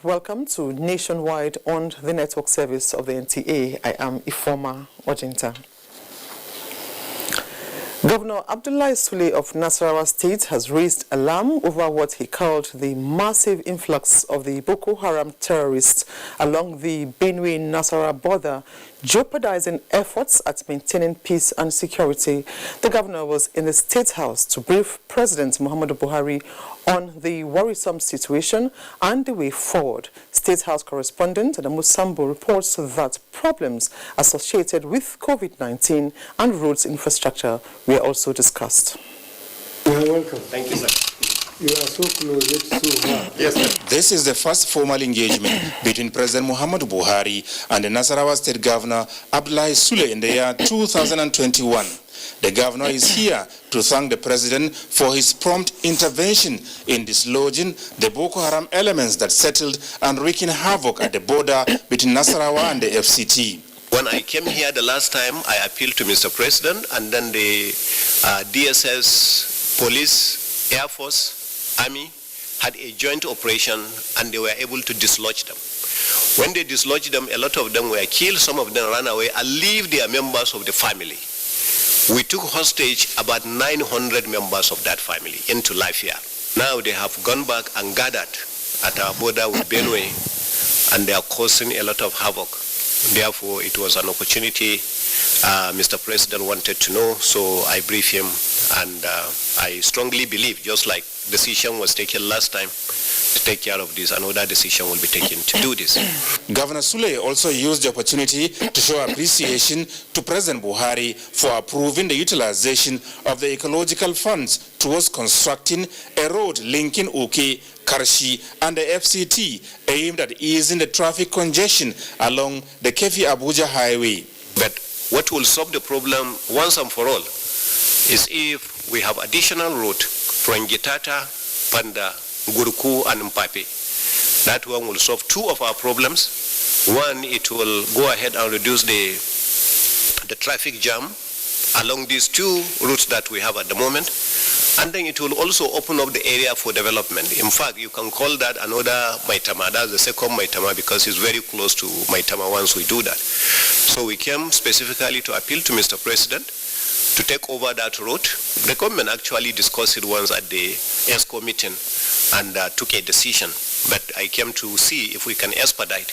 welcome to Nationwide on the network service of the NTA. I am Ifoma Ojinta. Governor Abdullahi Sule of Nasarawa State has raised alarm over what he called the massive influx of the Boko Haram terrorists along the Benue-Nasarawa border, jeopardizing efforts at maintaining peace and security. The governor was in the State House to brief President Muhammadu Buhari on the worrisome situation and the way forward. State House correspondent Adamu Sambo reports that problems associated with COVID-19 and roads infrastructure were also discussed. You are welcome. Thank you, sir. You are so close, it's so hard. Yes, sir. This is the first formal engagement between President Muhammadu Buhari and the Nasarawa State Governor Abdullahi Sule in the year 2021. The governor is here to thank the president for his prompt intervention in dislodging the Boko Haram elements that settled and wreaking havoc at the border between Nasarawa and the FCT. When I came here the last time, I appealed to Mr. President, and then the DSS, police, Air Force, Army had a joint operation, and they were able to dislodge them. When they dislodged them, a lot of them were killed, some of them ran away and leave their members of the family. We took hostage about 900 members of that family into life here. Now they have gone back and gathered at our border with Benue, and they are causing a lot of havoc. Therefore, it was an opportunity Mr. President wanted to know, so I briefed him, and I strongly believe, just like decision was taken last time to take care of this, another decision will be taken to do this. Governor Sule also used the opportunity to show appreciation to President Buhari for approving the utilization of the ecological funds towards constructing a road linking Uke, Karshi and the FCT aimed at easing the traffic congestion along the Kefi-Abuja highway. But what will solve the problem once and for all is if we have additional route from Gitata, Panda, Guruku and Mpape. That one will solve two of our problems. One, it will go ahead and reduce the traffic jam along these two routes that we have at the moment. And then it will also open up the area for development. In fact, you can call that another Maitama. That's the second Maitama because it's very close to Maitama once we do that. So we came specifically to appeal to Mr. President to take over that road. The government actually discussed it once at the ESCO meeting and took a decision. But I came to see if we can expedite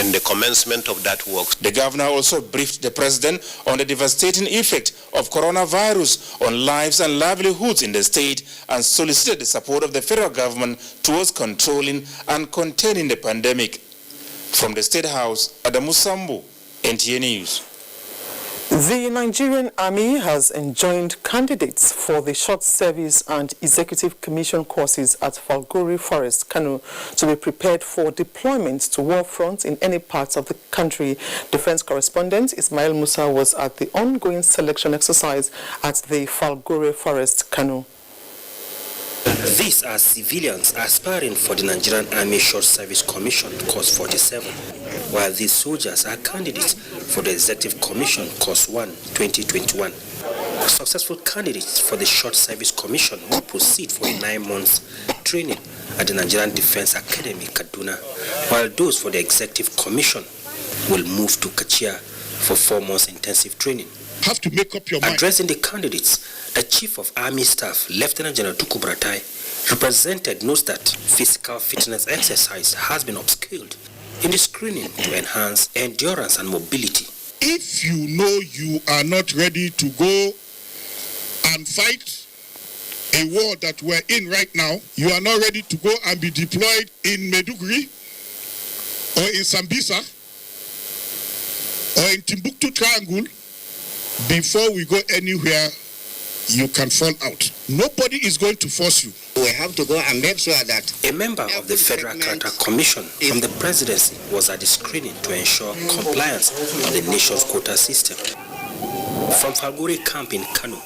in the commencement of that work. The governor also briefed the president on the devastating effect of coronavirus on lives and livelihoods in the state and solicited the support of the federal government towards controlling and containing the pandemic. From the State House, Adamu Sambo, NTA News. The Nigerian Army has enjoined candidates for the Short Service and Executive Commission courses at Falgore Forest, Kano, to be prepared for deployment to war fronts in any parts of the country. Defense correspondent Ismail Musa was at the ongoing selection exercise at the Falgore Forest, Kano. These are civilians aspiring for the Nigerian Army Short Service Commission, Course 47, while these soldiers are candidates for the Executive Commission, Course 1, 2021. Successful candidates for the Short Service Commission will proceed for 9 months training at the Nigerian Defense Academy, Kaduna, while those for the Executive Commission will move to Kachia for 4 months intensive training. Have to make up your mind. Addressing the candidates, the Chief of Army Staff, Lieutenant General Tuku Bratai, represented notes that physical fitness exercise has been upscaled in the screening to enhance endurance and mobility. If you know you are not ready to go and fight a war that we're in right now, you are not ready to go and be deployed in Maiduguri or in Sambisa or in Timbuktu Triangle, before we go anywhere, you can fall out. Nobody is going to force you. We have to go and make sure that a member of the Federal Character Commission from the presidency was at the screening to ensure compliance with the nation's quota system. From Falgore camp in Kano,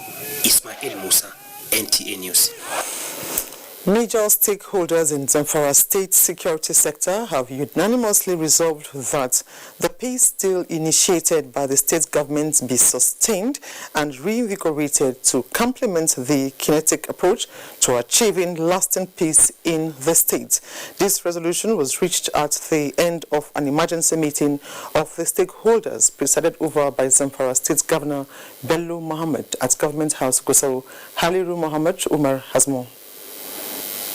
Ismail Musa, NTA News. Major stakeholders in Zamfara state security sector have unanimously resolved that the peace deal initiated by the state government be sustained and reinvigorated to complement the kinetic approach to achieving lasting peace in the state. This resolution was reached at the end of an emergency meeting of the stakeholders presided over by Zamfara State Governor Bello Mohammed at Government House, Gusau. Haliru Mohammed Umar has more.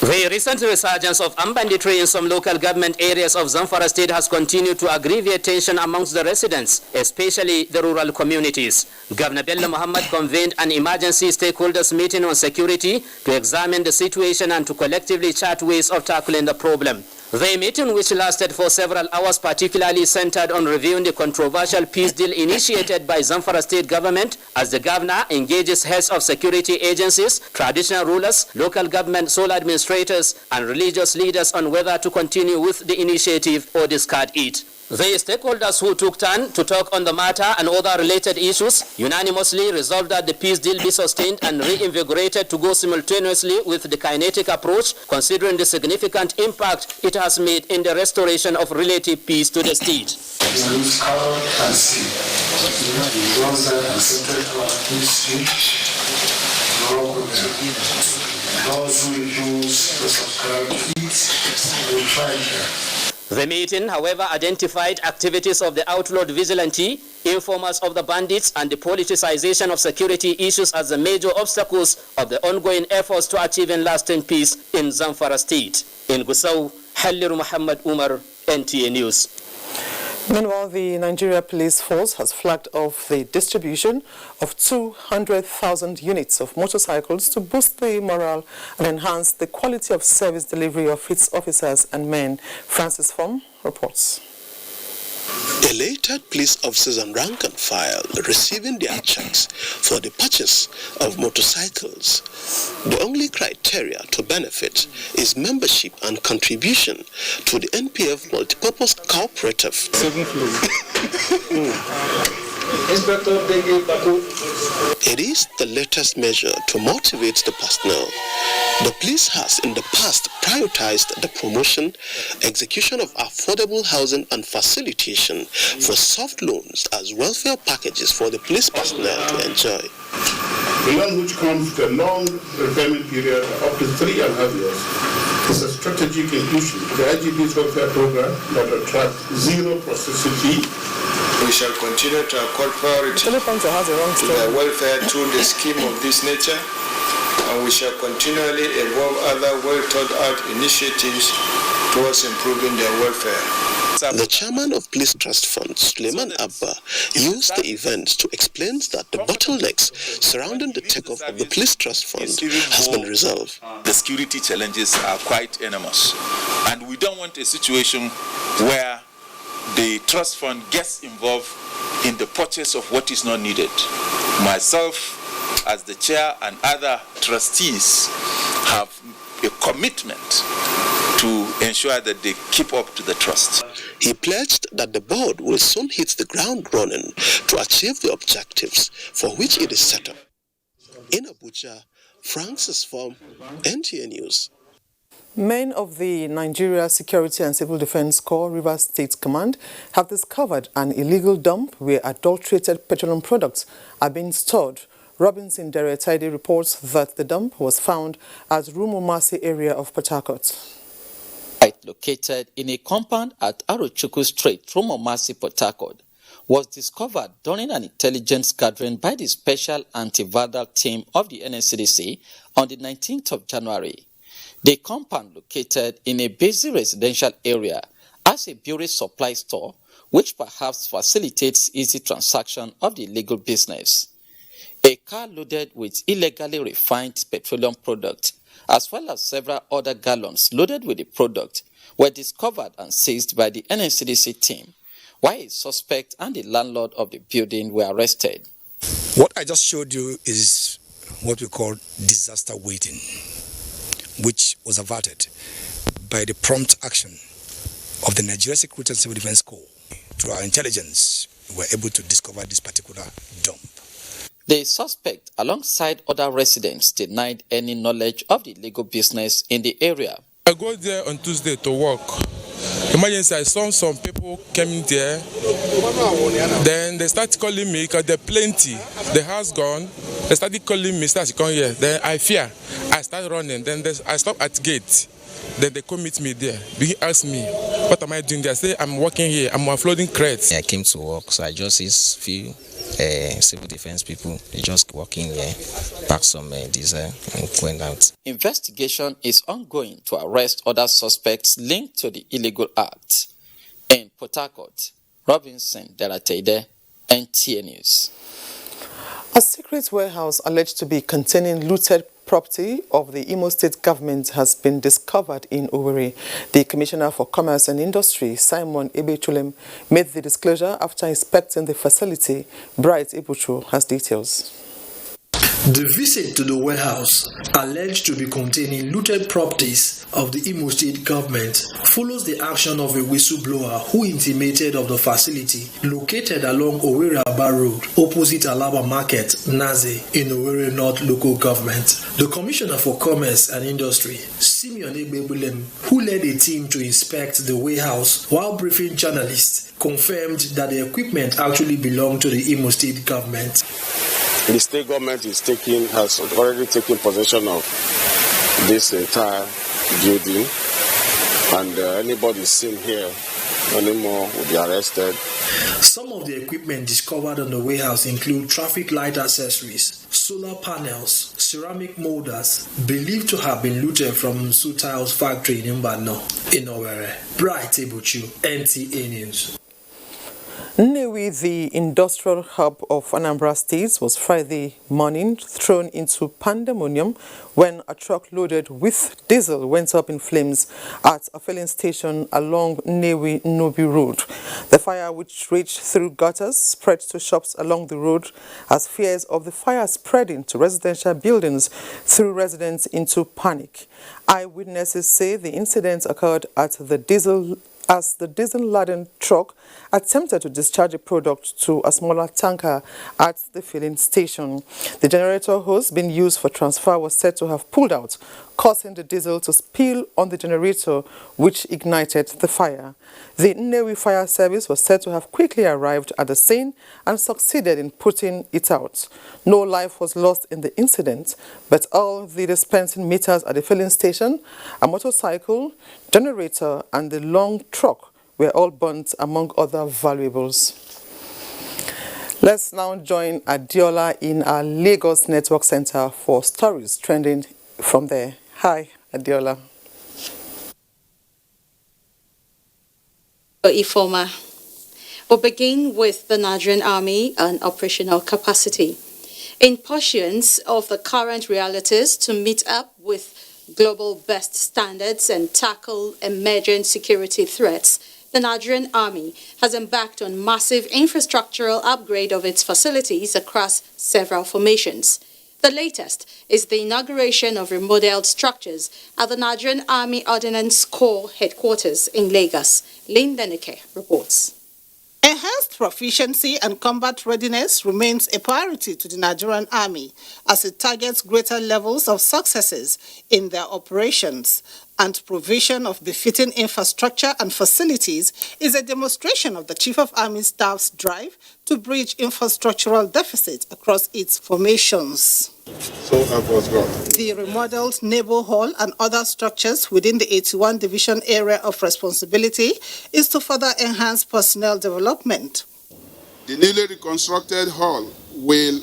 The recent resurgence of armed banditry in some local government areas of Zamfara state has continued to aggravate tension amongst the residents, especially the rural communities. Governor Bello Mohammed convened an emergency stakeholders meeting on security to examine the situation and to collectively chart ways of tackling the problem. The meeting, which lasted for several hours, particularly centered on reviewing the controversial peace deal initiated by Zamfara state government, as the governor engages heads of security agencies, traditional rulers, local government sole administrators, and religious leaders on whether to continue with the initiative or discard it. The stakeholders who took turn to talk on the matter and other related issues unanimously resolved that the peace deal be sustained and reinvigorated to go simultaneously with the kinetic approach, considering the significant impact it has made in the restoration of relative peace to the state. The meeting, however, identified activities of the outlawed vigilante, informers of the bandits, and the politicization of security issues as the major obstacles of the ongoing efforts to achieving lasting peace in Zamfara state. In Gusau, Haliru Muhammad Umar, NTA News. Meanwhile, the Nigeria Police Force has flagged off the distribution of 200,000 units of motorcycles to boost the morale and enhance the quality of service delivery of its officers and men. Francis Fong reports. Elated police officers on rank and file receiving their checks for the purchase of motorcycles. The only criteria to benefit is membership and contribution to the NPF multipurpose cooperative. It is the latest measure to motivate the personnel. The police has in the past prioritized the promotion, execution of affordable housing and facilitation for soft loans as welfare packages for the police personnel to enjoy. Beyond which comes the long repayment period of up to 3.5 years. It's a strategic inclusion. The IGP's welfare program that attracts zero processing fee. We shall continue to accord priority to the welfare through the scheme of this nature, and we shall continually evolve other well-thought-out initiatives towards improving their welfare. The chairman of Police Trust Fund, Suleiman Abba, used the event to explain that the bottlenecks surrounding the takeoff of the Police Trust Fund has been resolved. The security challenges are quite enormous, and we don't want a situation where the trust fund gets involved in the purchase of what is not needed. Myself, as the chair, and other trustees have a commitment to ensure that they keep up to the trust. He pledged that the board will soon hit the ground running to achieve the objectives for which it is set up. In Abuja, Francis Form, NTA News. Men of the Nigeria Security and Civil Defense Corps Rivers State Command have discovered an illegal dump where adulterated petroleum products are being stored. Robinson Deretaide reports that the dump was found at Rumomasi area of Port Harcourt. Site located in a compound at Arochukwu Street, Rumomasi, Port Harcourt, was discovered during an intelligence gathering by the Special Anti-Vandal Team of the NSCDC on the 19th of January. The compound, located in a busy residential area, has a brewery supply store, which perhaps facilitates easy transaction of the illegal business. A car loaded with illegally refined petroleum products, as well as several other gallons loaded with the product, were discovered and seized by the NSCDC team, while a suspect and the landlord of the building were arrested. What I just showed you is what we call disaster waiting, which was averted by the prompt action of the Nigeria Security and Civil Defense Corps. Through our intelligence, we were able to discover this particular dump. The suspect, alongside other residents, denied any knowledge of the illegal business in the area. I go there on Tuesday to work. Emergency, I saw some people coming there. Then they started calling me because they're plenty. The house gone. They started calling me, start to come here. Then I fear. I start running. Then I stop at gate. Then they come meet me there. They ask me, what am I doing there? I say, I'm working here. I'm offloading crates. I came to work, so I just see few civil defense people. They just walking here, pack some diesel and went out. Investigation is ongoing to arrest other suspects linked to the illegal act. In Port Harcourt, Robinson Delatede, NTA News. A secret warehouse alleged to be containing looted property of the Imo State government has been discovered in Owerri. The Commissioner for Commerce and Industry, Simon Ebechulem, made the disclosure after inspecting the facility. Bright Ebuchu has details. The visit to the warehouse, alleged to be containing looted properties of the Imo State government, follows the action of a whistleblower who intimated of the facility located along Owerri-Aba Road, opposite Alaba Market, Naze, in Owerri North local government. The Commissioner for Commerce and Industry, Simeon Ebebulem, who led a team to inspect the warehouse while briefing journalists, confirmed that the equipment actually belonged to the Imo State government. The state government has already taken possession of this entire building, and anybody seen here anymore will be arrested. Some of the equipment discovered on the warehouse include traffic light accessories, solar panels, ceramic molders, believed to have been looted from Sutile's factory in Mbano, in Owerri. Bright Ebuchu, NTA News. Nnewi, the industrial hub of Anambra State, was Friday morning thrown into pandemonium when a truck loaded with diesel went up in flames at a filling station along Nnewi-Nobi Road. The fire, which reached through gutters, spread to shops along the road as fears of the fire spreading to residential buildings threw residents into panic. Eyewitnesses say the incident occurred at the diesel-laden truck attempted to discharge a product to a smaller tanker at the filling station. The generator hose being used for transfer was said to have pulled out, causing the diesel to spill on the generator, which ignited the fire. The Nnewi Fire Service was said to have quickly arrived at the scene and succeeded in putting it out. No life was lost in the incident, but all the dispensing meters at the filling station, a motorcycle, generator and the long truck were all burnt, among other valuables. Let's now join Adiola in our Lagos Network Center for stories trending from there. Hi, Adiola. Ifoma. We'll begin with the Nigerian Army and operational capacity. In pursuance of the current realities to meet up with global best standards and tackle emerging security threats, the Nigerian Army has embarked on massive infrastructural upgrade of its facilities across several formations. The latest is the inauguration of remodeled structures at the Nigerian Army Ordnance Corps headquarters in Lagos. Lynn Denike reports. Enhanced proficiency and combat readiness remains a priority to the Nigerian Army as it targets greater levels of successes in their operations, and provision of befitting infrastructure and facilities is a demonstration of the Chief of Army Staff's drive to bridge infrastructural deficits across its formations. So help us God. The remodeled Naval Hall and other structures within the 81 Division area of responsibility is to further enhance personnel development. The newly reconstructed hall will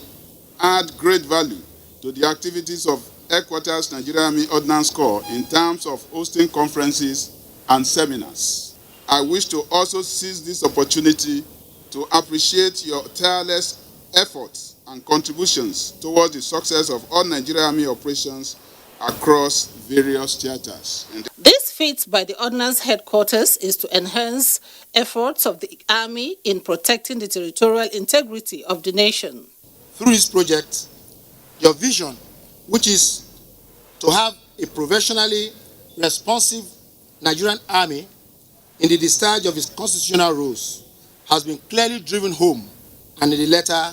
add great value to the activities of Headquarters Nigerian Army Ordnance Corps in terms of hosting conferences and seminars. I wish to also seize this opportunity to appreciate your tireless efforts and contributions towards the success of all Nigerian Army operations across various theaters. This feat by the Ordnance Headquarters is to enhance efforts of the Army in protecting the territorial integrity of the nation. Through this project, your vision, which is to have a professionally responsive Nigerian Army in the discharge of its constitutional roles, has been clearly driven home and in the letter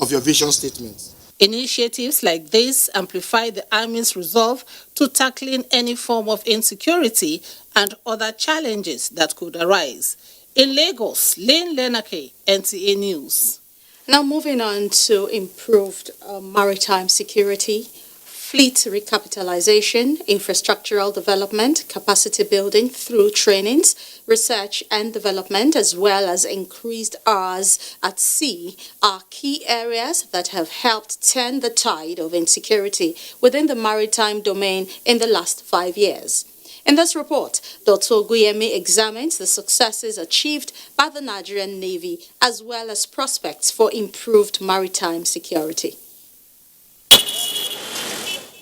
of your vision statement. Initiatives like this amplify the Army's resolve to tackling any form of insecurity and other challenges that could arise. In Lagos, Lane Lenake, NTA News. Now moving on to improved maritime security, fleet recapitalization, infrastructural development, capacity building through trainings, research and development, as well as increased hours at sea are key areas that have helped turn the tide of insecurity within the maritime domain in the last 5 years. In this report, Dr. Guyemi examines the successes achieved by the Nigerian Navy as well as prospects for improved maritime security.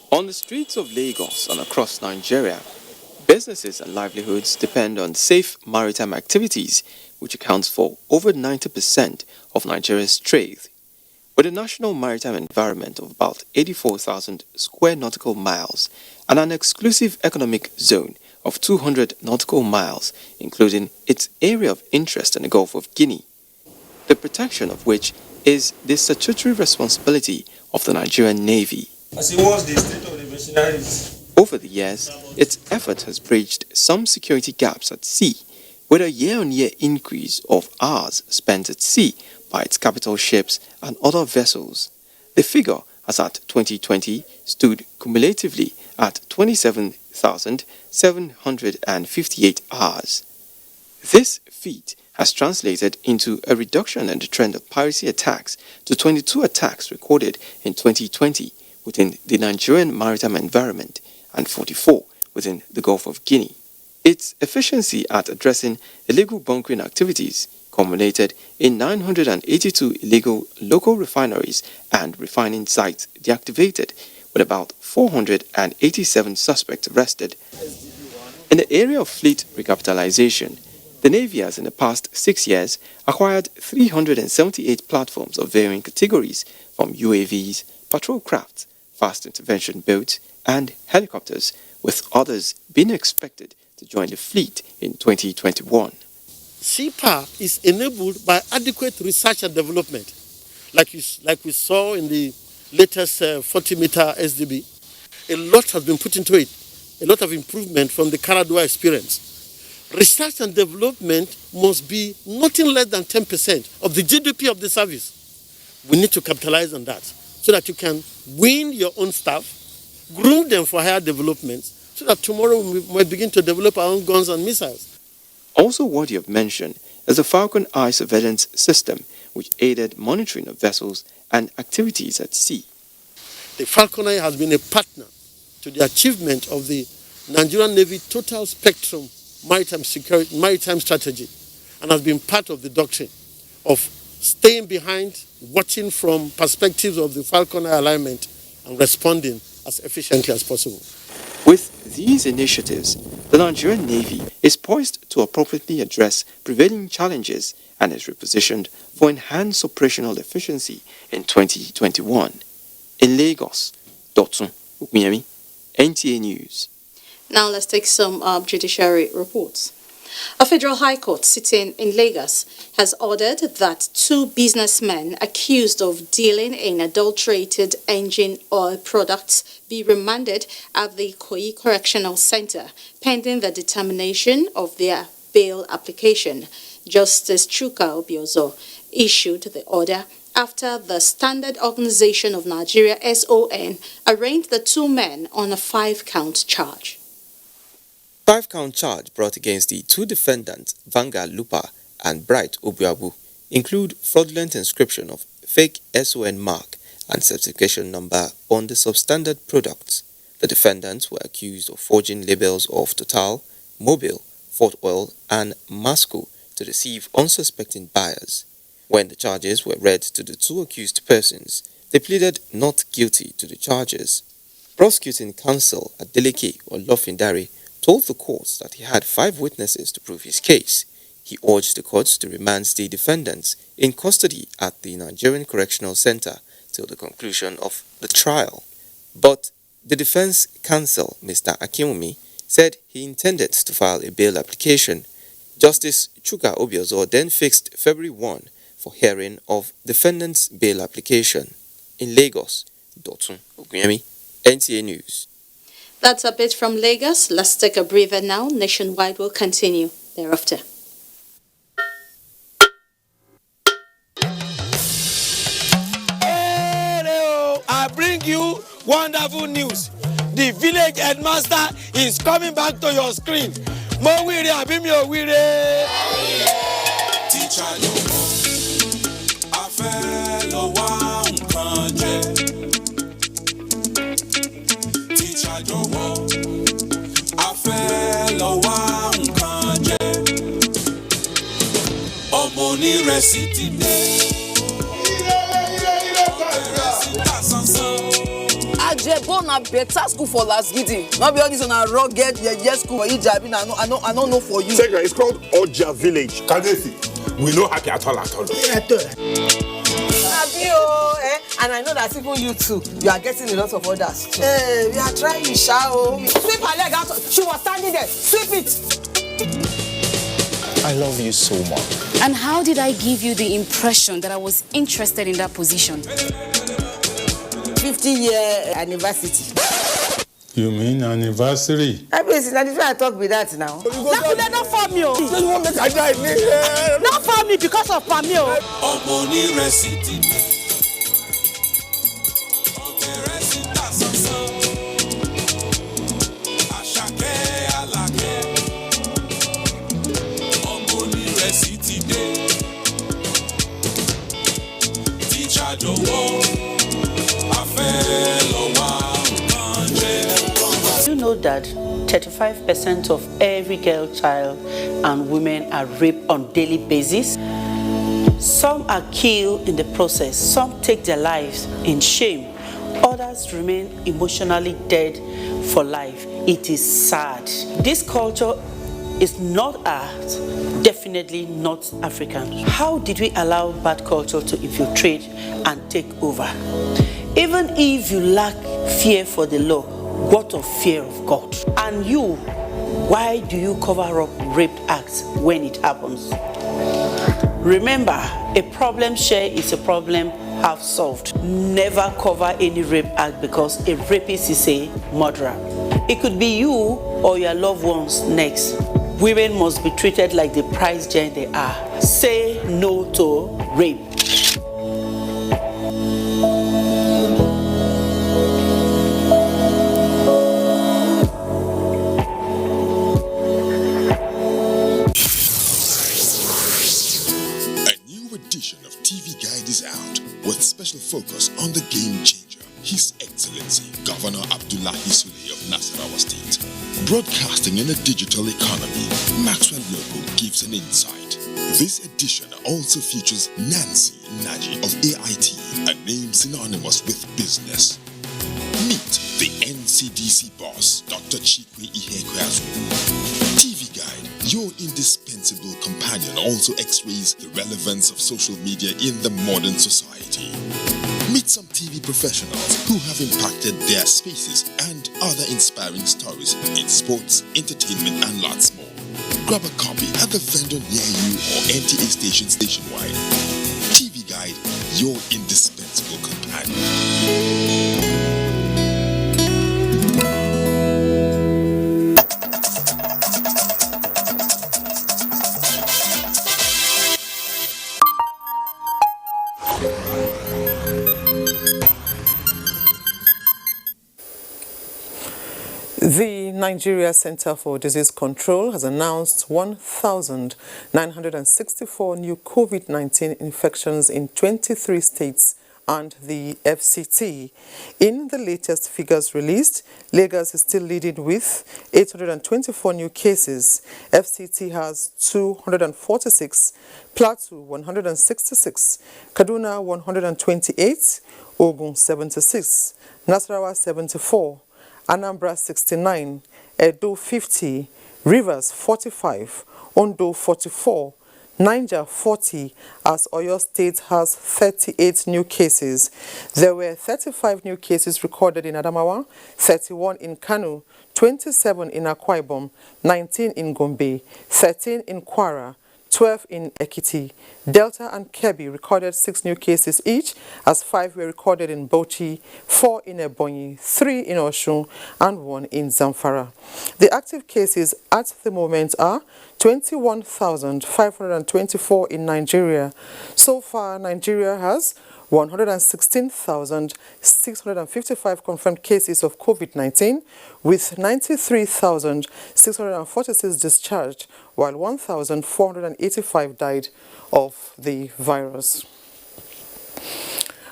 On the streets of Lagos and across Nigeria, businesses and livelihoods depend on safe maritime activities, which accounts for over 90% of Nigeria's trade. With a national maritime environment of about 84,000 square nautical miles and an exclusive economic zone of 200 nautical miles, including its area of interest in the Gulf of Guinea, the protection of which is the statutory responsibility of the Nigerian Navy. Over the years, its effort has bridged some security gaps at sea, with a year-on-year increase of hours spent at sea by its capital ships and other vessels. The figure, as at 2020, stood cumulatively at 27,758 hours. This feat has translated into a reduction in the trend of piracy attacks to 22 attacks recorded in 2020 within the Nigerian maritime environment and 44 within the Gulf of Guinea. Its efficiency at addressing illegal bunkering activities culminated in 982 illegal local refineries and refining sites deactivated, with about 487 suspects arrested. In the area of fleet recapitalization, the Navy has in the past 6 years acquired 378 platforms of varying categories from UAVs, patrol crafts, fast intervention boats, and helicopters, with others being expected to join the fleet in 2021. Sea power is enabled by adequate research and development, like we saw in the latest 40-meter SDB. A lot has been put into it, a lot of improvement from the Caradua experience. Research and development must be nothing less than 10% of the GDP of the service. We need to capitalize on that so that you can win your own staff, groom them for higher developments, so that tomorrow we might begin to develop our own guns and missiles. Also worthy of mention is the Falcon Eye surveillance system, which aided monitoring of vessels and activities at sea. The Falcon Eye has been a partner to the achievement of the Nigerian Navy Total Spectrum Maritime Strategy, and has been part of the doctrine of staying behind, watching from perspectives of the Falcon Eye alignment, and responding as efficiently as possible. With these initiatives, the Nigerian Navy is poised to appropriately address prevailing challenges and is repositioned for enhanced operational efficiency in 2021. In Lagos, Dotun Ukuyemi, NTA News. Now let's take some judiciary reports. A federal high court sitting in Lagos has ordered that 2 businessmen accused of dealing in adulterated engine oil products be remanded at the Ikoyi Correctional Center pending the determination of their bail application. Justice Chuka Obiozo issued the order after the Standard Organization of Nigeria (SON) arraigned the 2 men on a 5-count charge. 5-count charge brought against the 2 defendants, Vanguard Lupa and Bright Obuabu, include fraudulent inscription of fake SON mark and certification number on the substandard products. The defendants were accused of forging labels of Total, Mobil, Fort Oil and Masco to deceive unsuspecting buyers. When the charges were read to the 2 accused persons, they pleaded not guilty to the charges. Prosecuting counsel Adeleke Olofindare told the court that he had 5 witnesses to prove his case. He urged the court to remand the defendants in custody at the Nigerian Correctional Center till the conclusion of the trial. But the defense counsel, Mr. Akinwumi, said he intended to file a bail application. Justice Chuka Obiozo then fixed February 1 for hearing of defendant's bail application. In Lagos, Dotun Oguyemi, NTA News. That's a bit from Lagos. Let's take a breather now. Nationwide will continue thereafter. Hello, I bring you wonderful news. The village headmaster is coming back to your screen. Mo wire abi mi o wire. Teacher yo mo, a fẹ́ lọ wá nǹkan jẹ. Teacher yo mo, a fẹ́ lọ wá nǹkan jẹ. Ọmọ onírẹsì ti dé. Ajebo na better school for last gidi. Not be all this on a rugged school for Ijabi. I don't know for you. Second, it's called Oja Village. Kadesi, we no happy at all. And I know that even you too, you are getting a lot of orders too. Hey, we are trying, shao. Sweep her leg out. She was standing there. Sweep it. I love you so much. And how did I give you the impression that I was interested in that position? 50-year anniversary. You mean anniversary? I mean, it's not I talk with that now. Not for me. Not for me because of Pamio. You know that 35% of every girl child and women are raped on a daily basis. Some are killed in the process. Some take their lives in shame. Others remain emotionally dead for life. It is sad. This culture is not ours, definitely not African. How did we allow bad culture to infiltrate and take over? Even if you lack fear for the law, what of fear of God? And you, why do you cover up rape acts when it happens? Remember, a problem shared is a problem half solved. Never cover any rape act because a rapist is a murderer. It could be you or your loved ones next. Women must be treated like the prize giant they are. Say no to rape. Special focus on the game changer, His Excellency Governor Sule of Nasarawa State. Broadcasting in a digital economy, Maxwell Logo gives an insight. This edition also features Nancy Naji of AIT, a name synonymous with business. Meet the NCDC boss, Dr. Chikwe Ihekweazu. TV Guide, your indispensable companion, also x-rays the relevance of social media in the modern society. Meet some TV professionals who have impacted their spaces and other inspiring stories in sports, entertainment, and lots more. Grab a copy at the vendor near you or NTA stations nationwide. TV Guide, your indispensable companion. The Nigeria Center for Disease Control has announced 1,964 new COVID-19 infections in 23 states and the FCT. In the latest figures released, Lagos is still leading with 824 new cases. FCT has 246, Plateau 166, Kaduna 128, Ogun 76, Nasarawa 74, Anambra 69, Edo 50, Rivers 45, Ondo 44, Niger 40, as Oyo State has 38 new cases. There were 35 new cases recorded in Adamawa, 31 in Kano, 27 in Akwa Ibom, 19 in Gombe, 13 in Kwara, 12 in Ekiti. Delta and Kebbi recorded 6 new cases each, as 5 were recorded in Bauchi, 4 in Ebonyi, 3 in Osun, and 1 in Zamfara. The active cases at the moment are 21,524 in Nigeria. So far, Nigeria has 116,655 confirmed cases of COVID-19, with 93,646 discharged, while 1,485 died of the virus.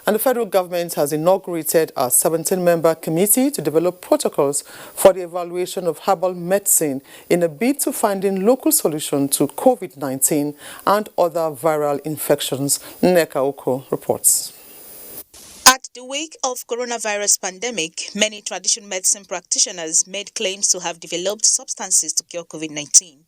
And the federal government has inaugurated a 17-member committee to develop protocols for the evaluation of herbal medicine in a bid to finding local solution to COVID-19 and other viral infections. Nneka Oko reports. At the wake of coronavirus pandemic, many traditional medicine practitioners made claims to have developed substances to cure COVID-19.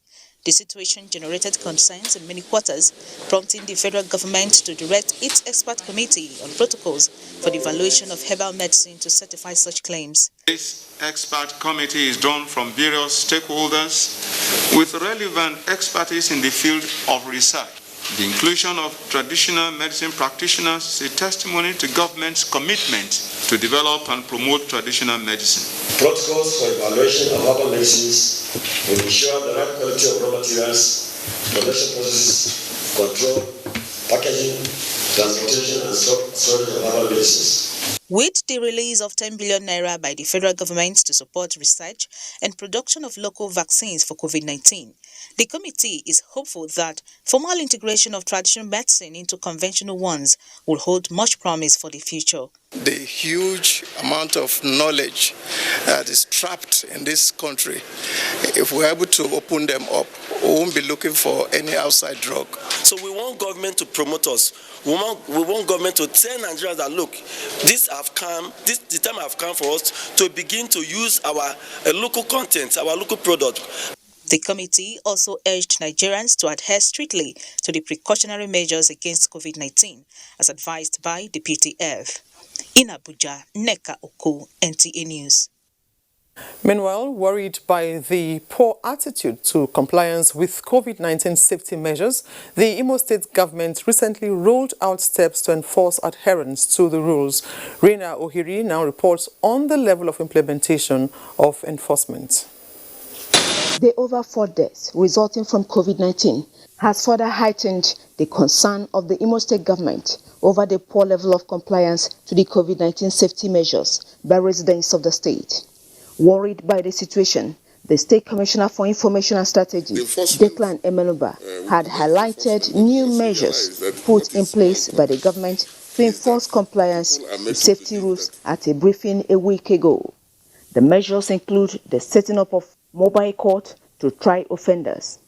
The situation generated concerns in many quarters, prompting the federal government to direct its expert committee on protocols for the evaluation of herbal medicine to certify such claims. This expert committee is drawn from various stakeholders with relevant expertise in the field of research. The inclusion of traditional medicine practitioners is a testimony to government's commitment to develop and promote traditional medicine. Protocols for evaluation of herbal medicines will ensure the right quality of raw materials, production processes, control, packaging, transportation, and storage of herbal medicines. With the release of 10 billion naira by the federal government to support research and production of local vaccines for COVID-19, the committee is hopeful that formal integration of traditional medicine into conventional ones will hold much promise for the future. The huge amount of knowledge that is trapped in this country, if we're able to open them up, we won't be looking for any outside drug. So we want government to promote us. We want government to tell Nigerians that, look, the time have come for us to begin to use our local content, our local product. The committee also urged Nigerians to adhere strictly to the precautionary measures against COVID-19, as advised by the PTF. In Abuja, Nneka Oko, NTA News. Meanwhile, worried by the poor attitude to compliance with COVID-19 safety measures, the Imo State government recently rolled out steps to enforce adherence to the rules. Rina Ohiri now reports on the level of implementation of enforcement. The over 4 deaths resulting from COVID-19 has further heightened the concern of the Imo State government over the poor level of compliance to the COVID-19 safety measures by residents of the state. Worried by the situation, the State Commissioner for Information and Strategy, Declan Emeluba, had highlighted new measures put in place by the government to enforce compliance with safety rules at a briefing a week ago. The measures include the setting up of mobile court to try offenders.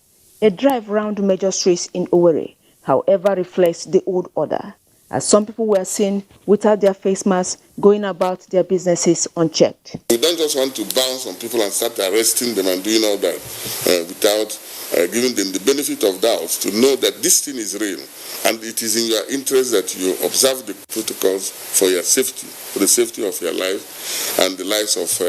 A drive round major streets in Owerri, however, reflects the old order, as some people were seen without their face masks going about their businesses unchecked. We don't just want to bounce on people and start arresting them and doing all that without giving them the benefit of doubt to know that this thing is real and it is in your interest that you observe the protocols for your safety, for the safety of your life and the lives of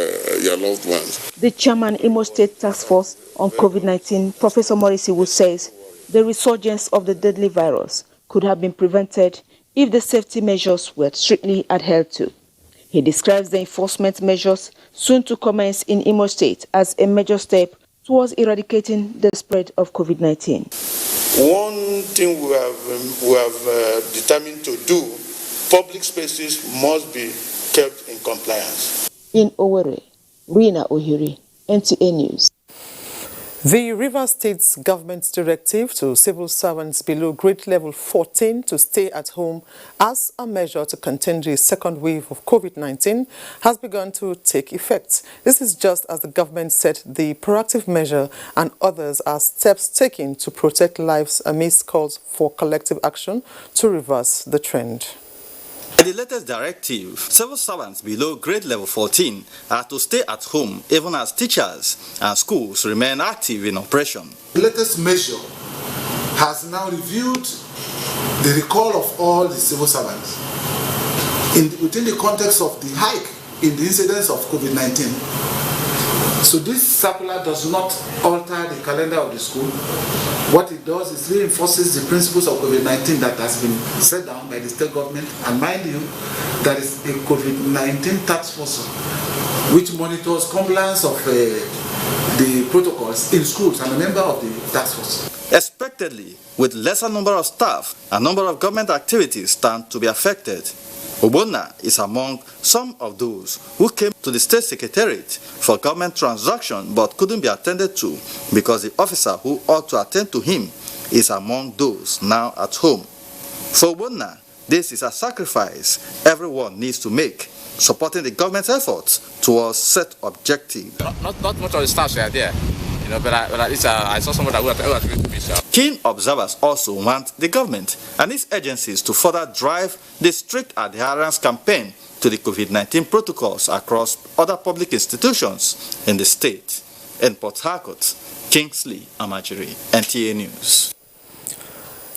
your loved ones. The chairman Imo State Task Force on COVID-19, Professor Morisiwu, says the resurgence of the deadly virus could have been prevented if the safety measures were strictly adhered to. He describes the enforcement measures soon to commence in Imo State as a major step towards eradicating the spread of COVID-19. One thing we have determined to do, public spaces must be kept in compliance. In Owerri, Rina Ohiri, NTA News. The Rivers State's government's directive to civil servants below grade level 14 to stay at home as a measure to contain the second wave of COVID-19 has begun to take effect. This is just as the government said the proactive measure and others are steps taken to protect lives amidst calls for collective action to reverse the trend. In the latest directive, civil servants below grade level 14 are to stay at home even as teachers and schools remain active in operation. The latest measure has now reviewed the recall of all the civil servants within the context of the hike in the incidence of COVID-19. So this circular does not alter the calendar of the school. What it does is reinforces the principles of COVID-19 that has been set down by the state government. And mind you, there is a COVID-19 task force which monitors compliance of the protocols in schools. I'm a member of the task force. Expectedly, with lesser number of staff, a number of government activities stand to be affected. Obona is among some of those who came to the state secretariat for government transaction but couldn't be attended to because the officer who ought to attend to him is among those now at home. For Obona, this is a sacrifice everyone needs to make, supporting the government's efforts towards set objectives. Not much of the staff were there, but at least I saw someone that would agree to me. Keen observers also want the government and its agencies to further drive the strict adherence campaign to the COVID-19 protocols across other public institutions in the state. In Port Harcourt, Kingsley Amajiri, NTA News.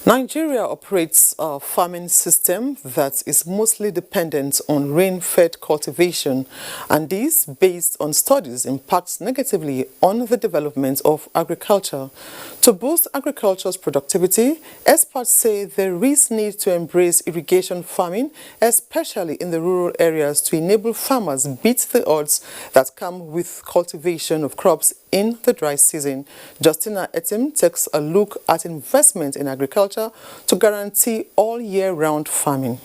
Nigeria operates a farming system that is mostly dependent on rain-fed cultivation, and this, based on studies, impacts negatively on the development of agriculture. To boost agriculture's productivity, experts say there is need to embrace irrigation farming, especially in the rural areas, to enable farmers beat the odds that come with cultivation of crops in the dry season. Justina Etim takes a look at investment in agriculture to guarantee all year-round farming.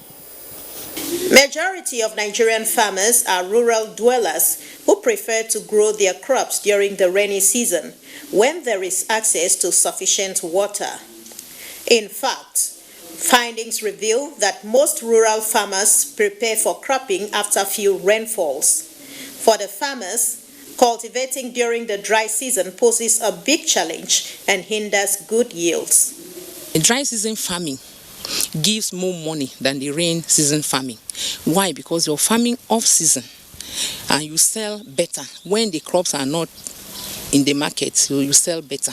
Majority of Nigerian farmers are rural dwellers who prefer to grow their crops during the rainy season when there is access to sufficient water. In fact, findings reveal that most rural farmers prepare for cropping after few rainfalls. For the farmers, cultivating during the dry season poses a big challenge and hinders good yields. Dry season farming gives more money than the rain season farming. Why? Because you're farming off season and you sell better. When the crops are not in the market, so you sell better.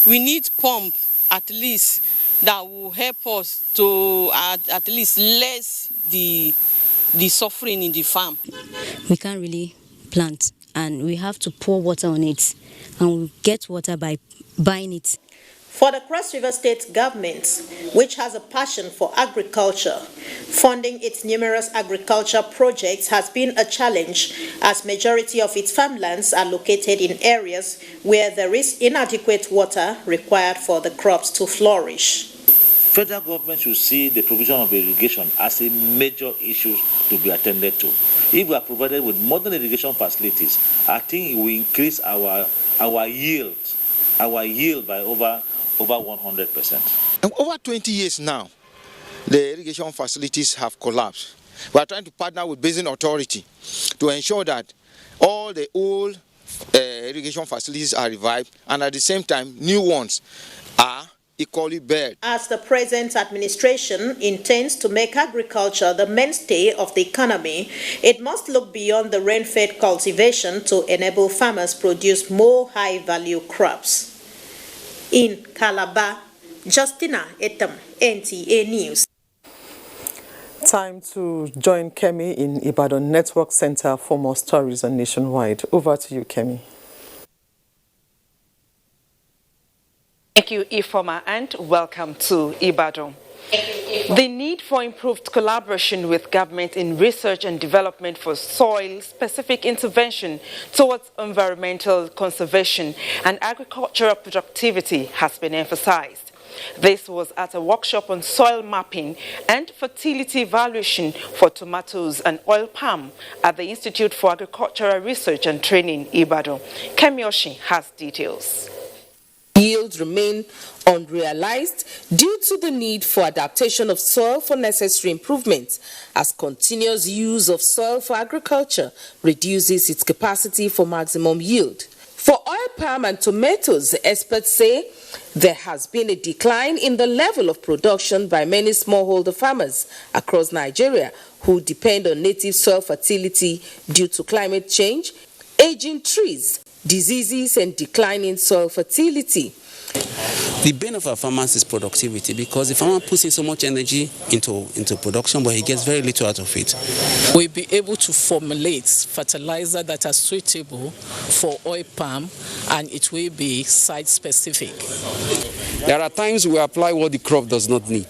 We need pump at least that will help us to at least less the suffering in the farm. We can't really plant and we have to pour water on it, and we get water by buying it. For the Cross River State government, which has a passion for agriculture, funding its numerous agriculture projects has been a challenge, as majority of its farmlands are located in areas where there is inadequate water required for the crops to flourish. Federal government should see the provision of irrigation as a major issue to be attended to. If we are provided with modern irrigation facilities, I think it will increase our yield by over 100%. Over 20 years now, the irrigation facilities have collapsed. We are trying to partner with Basin Authority to ensure that all the old irrigation facilities are revived, and at the same time, new ones are equally built. As the present administration intends to make agriculture the mainstay of the economy, it must look beyond the rain-fed cultivation to enable farmers produce more high-value crops. In Calabar, Justina Etam, NTA News. Time to join Kemi in Ibadan Network Center for more stories on Nationwide. Over to you, Kemi. Thank you, Ifoma, and welcome to Ibadan. The need for improved collaboration with government in research and development for soil-specific intervention towards environmental conservation and agricultural productivity has been emphasized. This was at a workshop on soil mapping and fertility evaluation for tomatoes and oil palm at the Institute for Agricultural Research and Training, Ibadan. Kemiyoshi has details. Yields remain unrealized due to the need for adaptation of soil for necessary improvements, as continuous use of soil for agriculture reduces its capacity for maximum yield. For oil palm and tomatoes, experts say there has been a decline in the level of production by many smallholder farmers across Nigeria who depend on native soil fertility due to climate change, aging trees, diseases and declining soil fertility. The bane of our farmers is productivity, because the farmer puts in so much energy into production, but he gets very little out of it. We'll be able to formulate fertilizer that are suitable for oil palm, and it will be site-specific. There are times we apply what the crop does not need.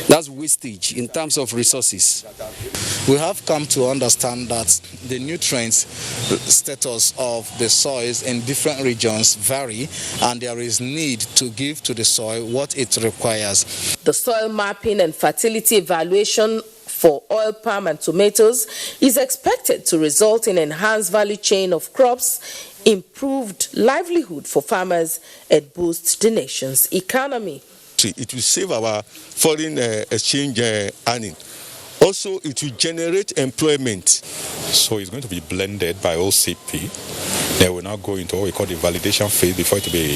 That's wastage in terms of resources. We have come to understand that the nutrients status of the soils in different regions vary, and there is need to give to the soil what it requires. The soil mapping and fertility evaluation for oil palm and tomatoes is expected to result in enhanced value chain of crops, improved livelihood for farmers, and boost the nation's economy. It will save our foreign exchange earning. Also, it will generate employment. So it's going to be blended by OCP. Then we'll now go into what we call the validation phase before it will be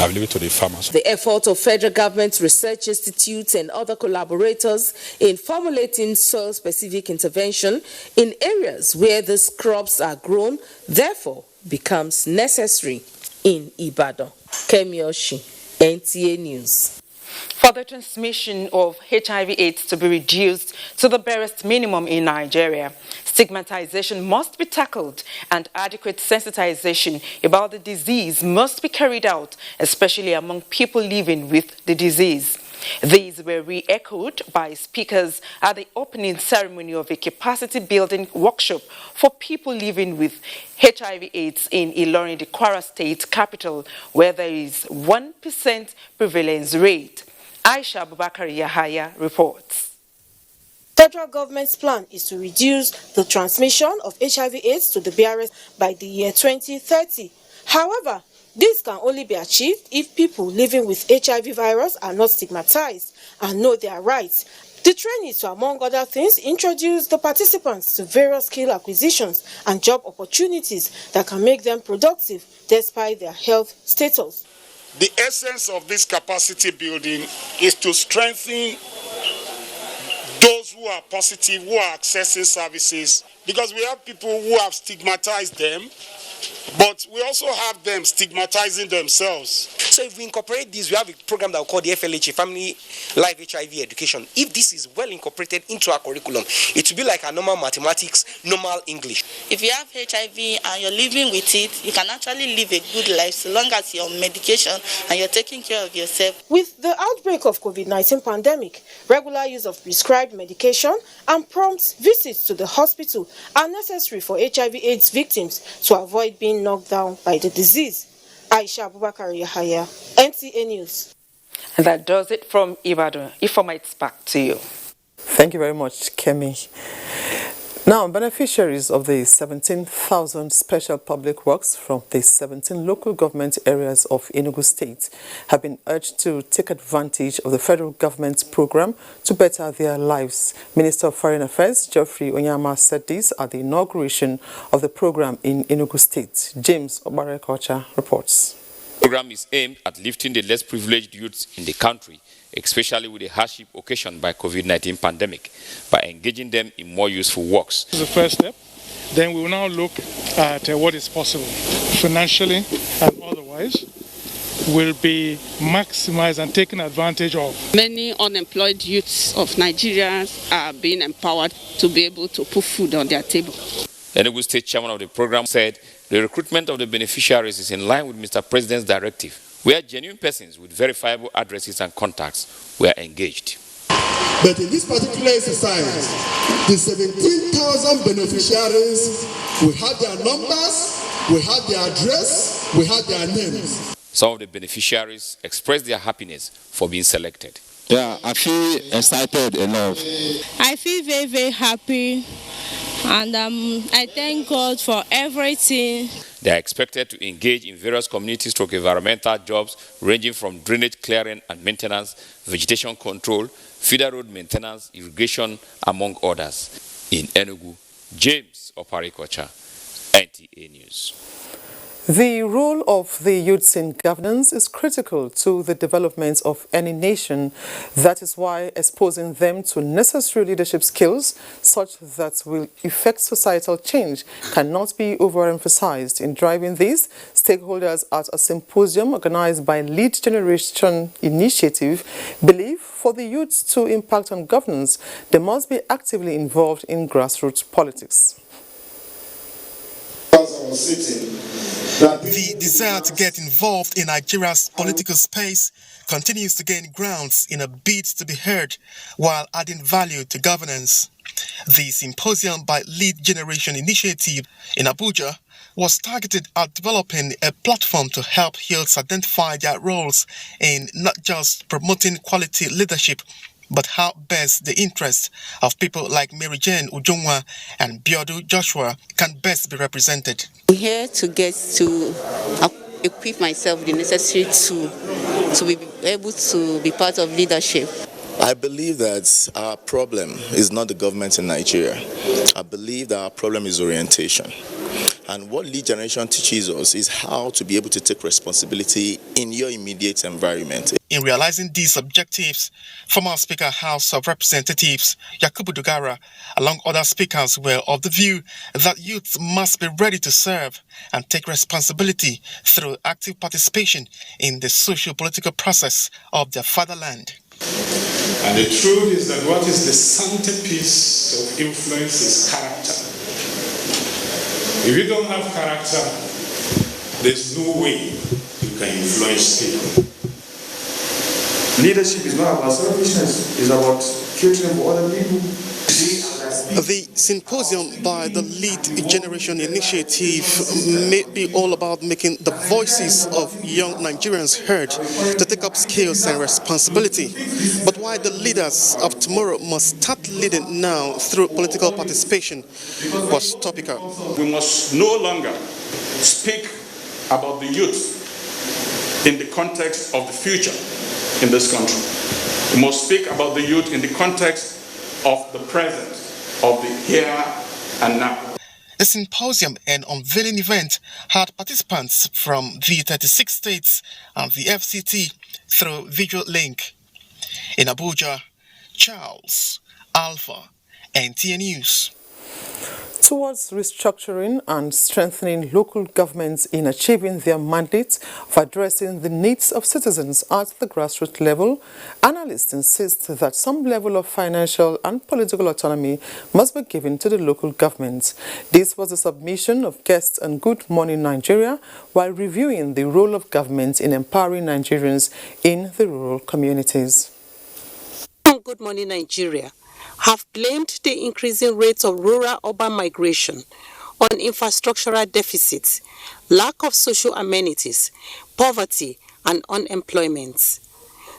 available to the farmers. The effort of federal government, research institutes and other collaborators in formulating soil-specific intervention in areas where these crops are grown, therefore, becomes necessary in Ibadan. Kemioshi, NTA News. For the transmission of HIV/AIDS to be reduced to the barest minimum in Nigeria, stigmatization must be tackled and adequate sensitization about the disease must be carried out, especially among people living with the disease. These were re-echoed by speakers at the opening ceremony of a capacity-building workshop for people living with HIV/AIDS in Ilorin, the Kwara State capital, where there is 1% prevalence rate. Aisha Abubakar Yahaya reports. Federal government's plan is to reduce the transmission of HIV/AIDS to the bearers by the year 2030. However, this can only be achieved if people living with HIV virus are not stigmatized and know their rights. The training is to, among other things, introduce the participants to various skill acquisitions and job opportunities that can make them productive despite their health status. The essence of this capacity building is to strengthen those who are positive, who are accessing services, because we have people who have stigmatized them, but we also have them stigmatizing themselves. So if we incorporate this, we have a program that we call the FLHA, Family Life HIV Education. If this is well incorporated into our curriculum, it will be like a normal mathematics, normal English. If you have HIV and you're living with it, you can actually live a good life so long as you're on medication and you're taking care of yourself. With the outbreak of COVID-19 pandemic, regular use of prescribed medication and prompt visits to the hospital are necessary for HIV/AIDS victims to avoid being knocked down by the disease. Aisha Abubakar Yahaya, NTA News. And that does it from Ibadan. Ifoma, it's back to you. Thank you very much, Kemi. Now, beneficiaries of the 17,000 special public works from the 17 local government areas of Enugu State have been urged to take advantage of the federal government's program to better their lives. Minister of Foreign Affairs, Geoffrey Onyama, said this at the inauguration of the program in Enugu State. James Obarekocha reports. The program is aimed at lifting the less privileged youths in the country, especially with the hardship occasioned by COVID-19 pandemic, by engaging them in more useful works. This is the first step. Then we will now look at what is possible financially and otherwise will be maximized and taken advantage of. Many unemployed youths of Nigeria are being empowered to be able to put food on their table. The Enugu State chairman of the program said the recruitment of the beneficiaries is in line with Mr. President's directive, where genuine persons with verifiable addresses and contacts were engaged. But in this particular exercise, the 17,000 beneficiaries, we had their numbers, we had their address, we had their names. Some of the beneficiaries expressed their happiness for being selected. Yeah, I feel excited enough. I feel very, very happy, and I thank God for everything. They are expected to engage in various community/environmental jobs ranging from drainage clearing and maintenance, vegetation control, feeder road maintenance, irrigation, among others. In Enugu, James Oparikocha, NTA News. The role of the youths in governance is critical to the development of any nation. That is why exposing them to necessary leadership skills such that will effect societal change cannot be overemphasized. In driving this, stakeholders at a symposium organized by Lead Generation Initiative believe for the youths to impact on governance, they must be actively involved in grassroots politics. The desire to get involved in Nigeria's political space continues to gain grounds in a bid to be heard while adding value to governance. The symposium by Lead Generation Initiative in Abuja was targeted at developing a platform to help youths identify their roles in not just promoting quality leadership, but how best the interests of people like Mary Jane Ujungwa and Biodu Joshua can best be represented. I'm here to get to equip myself with the necessary to be able to be part of leadership. I believe that our problem is not the government in Nigeria. I believe that our problem is orientation. And what Lead Generation teaches us is how to be able to take responsibility in your immediate environment. In realizing these objectives, former Speaker House of Representatives Yakubu Dogara, along other speakers, were of the view that youth must be ready to serve and take responsibility through active participation in the socio-political process of their fatherland. And the truth is that what is the centerpiece of influence is character. If you don't have character, there's no way you can influence people. Leadership is not about selfishness, it's about catering for other people. The symposium by the Lead Generation Initiative may be all about making the voices of young Nigerians heard to take up skills and responsibility. But why the leaders of tomorrow must start leading now through political participation was topical. We must no longer speak about the youth in the context of the future in this country. We must speak about the youth in the context of the present, of the here and now. The symposium and unveiling event had participants from the 36 states and the FCT through visual link. In Abuja, Charles Alpha, NTA News. Towards restructuring and strengthening local governments in achieving their mandate of addressing the needs of citizens at the grassroots level, analysts insist that some level of financial and political autonomy must be given to the local governments. This was a submission of guests on Good Morning Nigeria while reviewing the role of government in empowering Nigerians in the rural communities. Good Morning Nigeria have blamed the increasing rates of rural-urban migration on infrastructural deficits, lack of social amenities, poverty, and unemployment.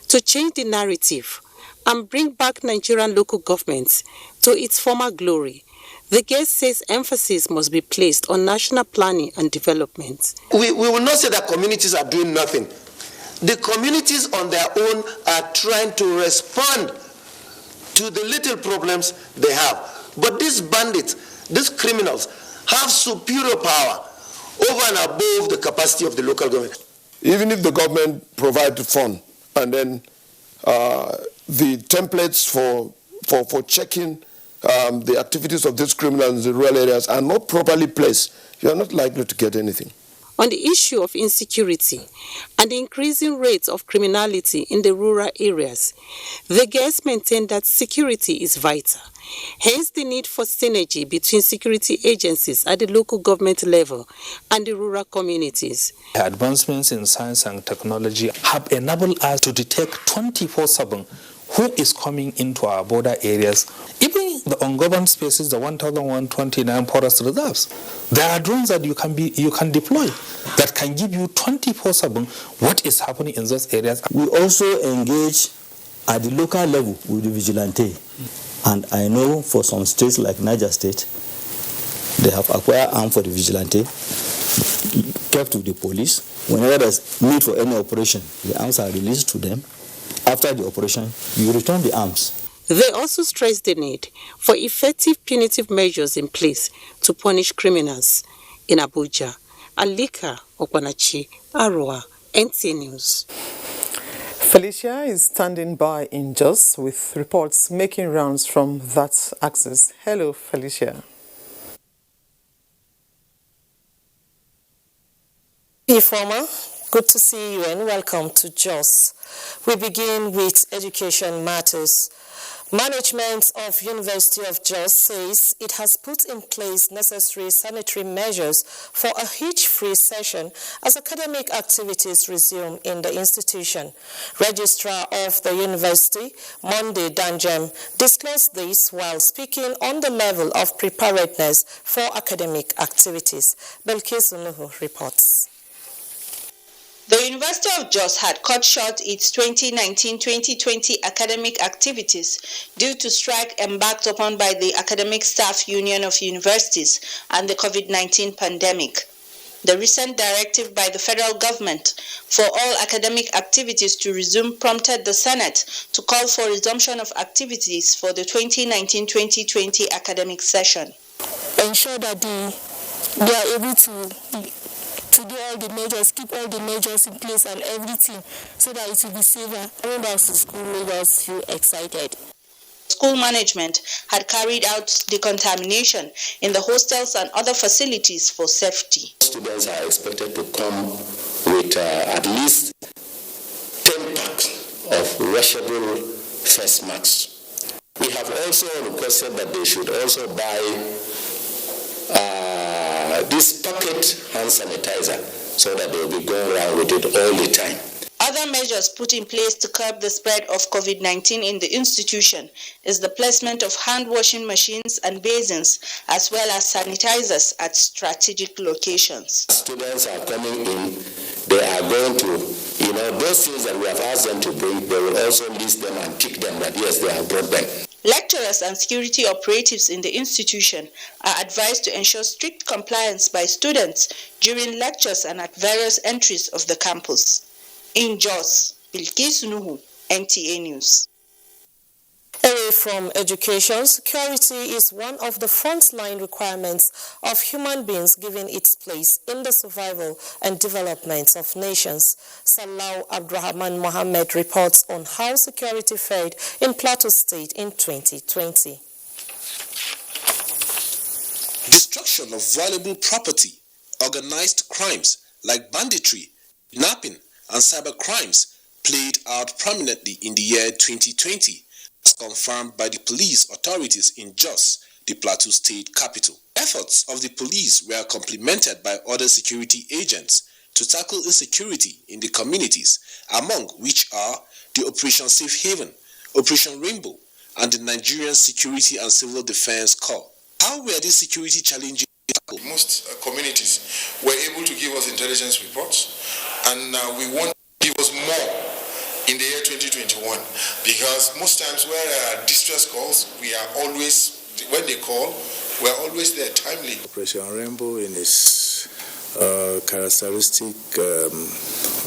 To change the narrative and bring back Nigerian local governments to its former glory, the guest says emphasis must be placed on national planning and development. We will not say that communities are doing nothing. The communities on their own are trying to respond to the little problems they have. But these bandits, these criminals, have superior power over and above the capacity of the local government. Even if the government provides fund and then the templates for checking the activities of these criminals in the rural areas are not properly placed, you are not likely to get anything. On the issue of insecurity and the increasing rates of criminality in the rural areas, the guests maintain that security is vital. Hence the need for synergy between security agencies at the local government level and the rural communities. Advancements in science and technology have enabled us to detect 24/7 who is coming into our border areas. Even the ungoverned spaces, the 1,129 forest reserves, there are drones that you can deploy that can give you 24/7 what is happening in those areas. We also engage at the local level with the vigilante. And I know for some states like Niger State, they have acquired arms for the vigilante, kept with the police. Whenever there's need for any operation, the arms are released to them. After the operation, you return the arms. They also stress the need for effective punitive measures in place to punish criminals. In Abuja, Alika Okwanachi, Arua, NTA News. Felicia is standing by in Jos with reports making rounds from that axis. Hello, Felicia. Informer, good to see you and welcome to Jos. We begin with education matters. Management of University of Jos says it has put in place necessary sanitary measures for a hitch-free session as academic activities resume in the institution. Registrar of the university, Monday Danjem, disclosed this while speaking on the level of preparedness for academic activities. Belkis Unuhu reports. The University of Jos had cut short its 2019-2020 academic activities due to strike embarked upon by the Academic Staff Union of Universities and the COVID-19 pandemic. The recent directive by the federal government for all academic activities to resume prompted the Senate to call for resumption of activities for the 2019-2020 academic session. Ensure that they are able to do all the measures, keep all the measures in place and everything so that it will be safer. Coming back to school made us feel excited. School management had carried out decontamination in the hostels and other facilities for safety. Students are expected to come with at least 10 packs of washable face masks. We have also requested that they should also buy this pocket hand sanitizer so that they will be going around with it all the time. Other measures put in place to curb the spread of COVID-19 in the institution is the placement of hand washing machines and basins as well as sanitizers at strategic locations. Students are coming in, they are going to, those things that we have asked them to bring, they will also list them and tick them that yes, they have brought them. Lecturers and security operatives in the institution are advised to ensure strict compliance by students during lectures and at various entries of the campus. In Jos, Bilkis Nuhu, NTA News. Away from education, security is one of the frontline requirements of human beings given its place in the survival and development of nations. Salau Abdurrahman Mohammed reports on how security fared in Plateau State in 2020. Destruction of valuable property, organized crimes like banditry, kidnapping, and cyber crimes played out prominently in the year 2020. As confirmed by the police authorities in Jos, the Plateau State capital. Efforts of the police were complemented by other security agents to tackle insecurity in the communities, among which are the Operation Safe Haven, Operation Rainbow, and the Nigerian Security and Civil Defense Corps. How were these security challenges tackled? Most communities were able to give us intelligence reports, and we want to give us more in the year 2021, because most times where there are distress calls, we are always, when they call, we are always there timely. Operation Rainbow in its characteristic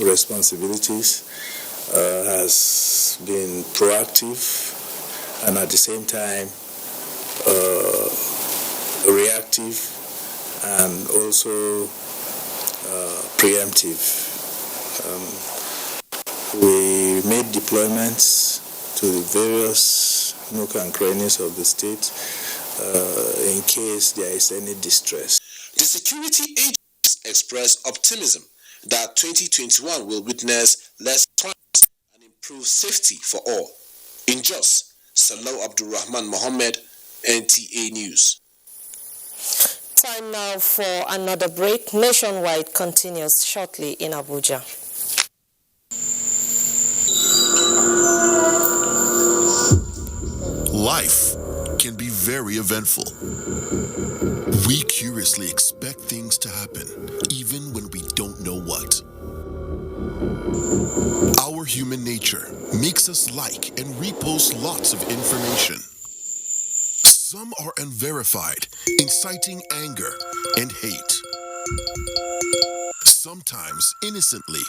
responsibilities has been proactive and at the same time reactive and also preemptive. We made deployments to the various nook and crannies of the state in case there is any distress. The security agents expressed optimism that 2021 will witness less crimes and improve safety for all. In Jos, Salau Abdurrahman Mohammed, NTA News. Time now for another break. Nationwide continues shortly in Abuja. Life can be very eventful. We curiously expect things to happen, even when we don't know what. Our human nature makes us like and repost lots of information. Some are unverified, inciting anger and hate. Sometimes innocently,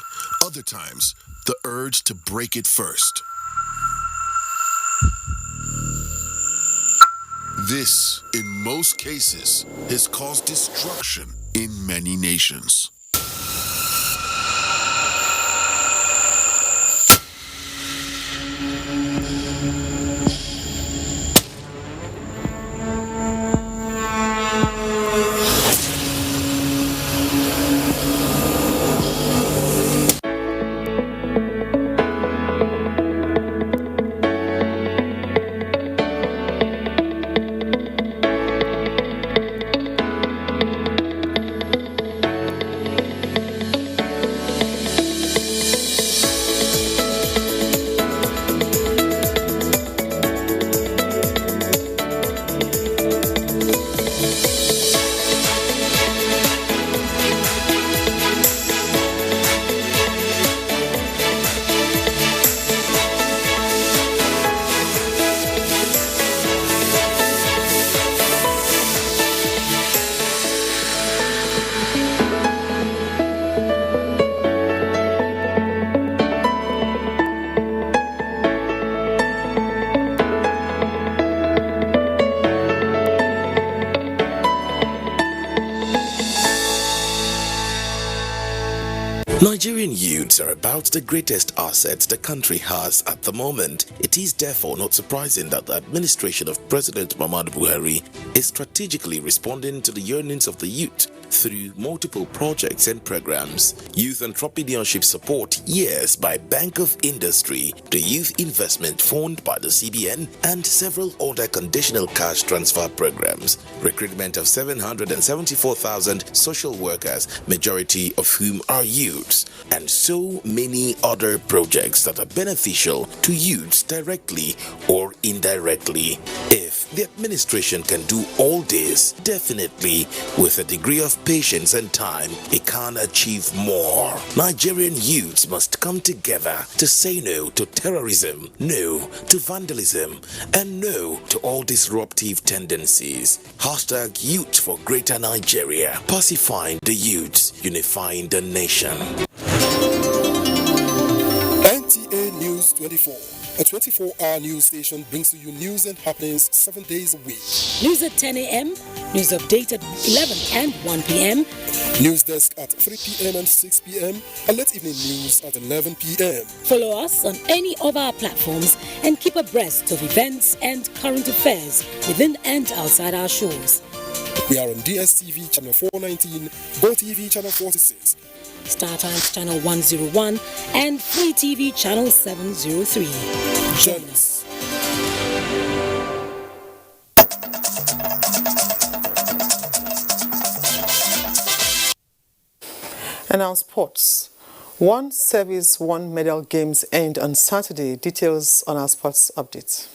other times the urge to break it first. This, in most cases, has caused destruction in many nations. Nigerian youths are about the greatest assets the country has at the moment. It is therefore not surprising that the administration of President Muhammadu Buhari is strategically responding to the yearnings of the youth through multiple projects and programs. Youth entrepreneurship support years by Bank of Industry, the Youth Investment Fund by the CBN, and several other conditional cash transfer programs. Recruitment of 774,000 social workers, majority of whom are youths, and so many other projects that are beneficial to youths directly or indirectly. If the administration can do all this, definitely with a degree of patience and time, it can achieve more. Nigerian youths must come together to say no to terrorism, no to vandalism, and no to all disruptive tendencies. Hashtag Youth for Greater Nigeria. Pacifying the youths, unifying the nation. NTA News 24. A 24-hour news station brings to you news and happenings 7 days a week. News at 10 a.m., news update at 11 and 1 p.m. News desk at 3 p.m. and 6 p.m. and late evening news at 11 p.m. Follow us on any of our platforms and keep abreast of events and current affairs within and outside our shores. We are on DSTV channel 419, GoTV channel 46, Star Times channel 101 and Free TV channel 703. Join us. And now sports. One service, one medal games end on Saturday. Details on our sports update.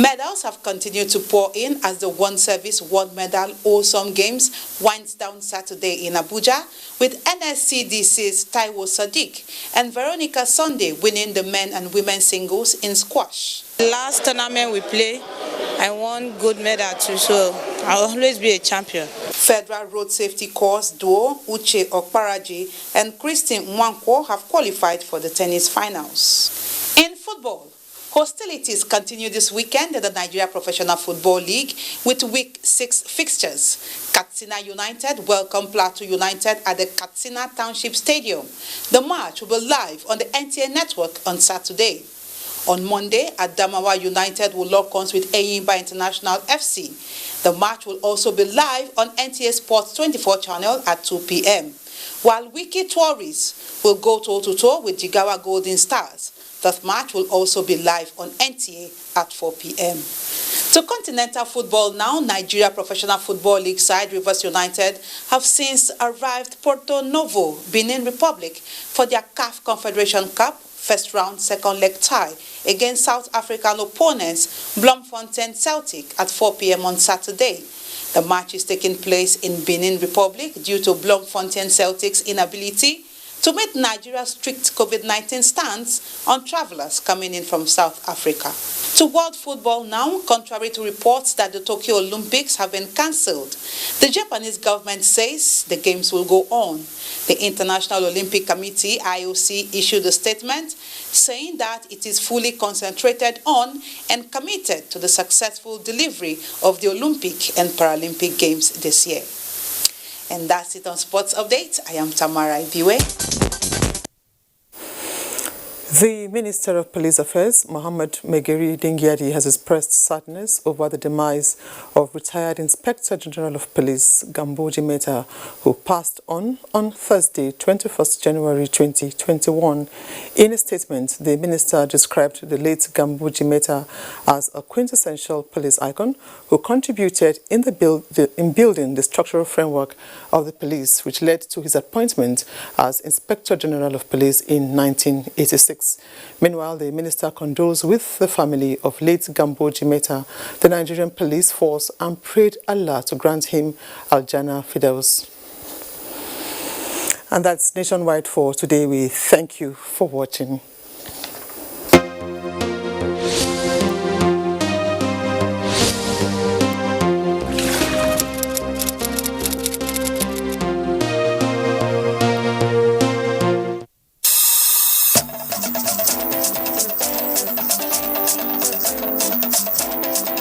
Medals have continued to pour in as the One Service, One Medal Awesome Games winds down Saturday in Abuja, with NSCDC's Taiwo Sadiq and Veronica Sunday winning the men and women singles in squash. The last tournament we play, I won gold medal too, so I'll always be a champion. Federal Road Safety Corps duo Uche Okparaji and Christine Mwankwo have qualified for the tennis finals. In football, hostilities continue this weekend in the Nigeria Professional Football League with Week 6 fixtures. Katsina United welcome Plateau United at the Katsina Township Stadium. The match will be live on the NTA network on Saturday. On Monday, Adamawa United will lock horns with Eyimba International FC. The match will also be live on NTA Sports 24 channel at 2 p.m. While Wiki Tourists will go toe-to-toe with Jigawa Golden Stars. That match will also be live on NTA at 4 p.m. To continental football now, Nigeria Professional Football League side Rivers United have since arrived Porto Novo, Benin Republic, for their CAF Confederation Cup first round second leg tie against South African opponents Bloemfontein Celtic at 4 p.m. on Saturday. The match is taking place in Benin Republic due to Bloemfontein Celtic's inability to meet Nigeria's strict COVID-19 stance on travelers coming in from South Africa. To world football now, contrary to reports that the Tokyo Olympics have been cancelled, the Japanese government says the games will go on. The International Olympic Committee, IOC, issued a statement saying that it is fully concentrated on and committed to the successful delivery of the Olympic and Paralympic Games this year. And that's it on Sports Update. I am Tamara Ibiwe. The Minister of Police Affairs, Mohammed Megeri Dingyadi, has expressed sadness over the demise of retired Inspector General of Police Gamboji Meta, who passed on Thursday, 21st January 2021. In a statement, the minister described the late Gamboji Meta as a quintessential police icon who contributed in building the structural framework of the police, which led to his appointment as Inspector General of Police in 1986. Meanwhile, the minister condoles with the family of late Gamboji Meta, the Nigerian police force, and prayed Allah to grant him Al-Jannah Firdaus. And that's nationwide for today. We thank you for watching.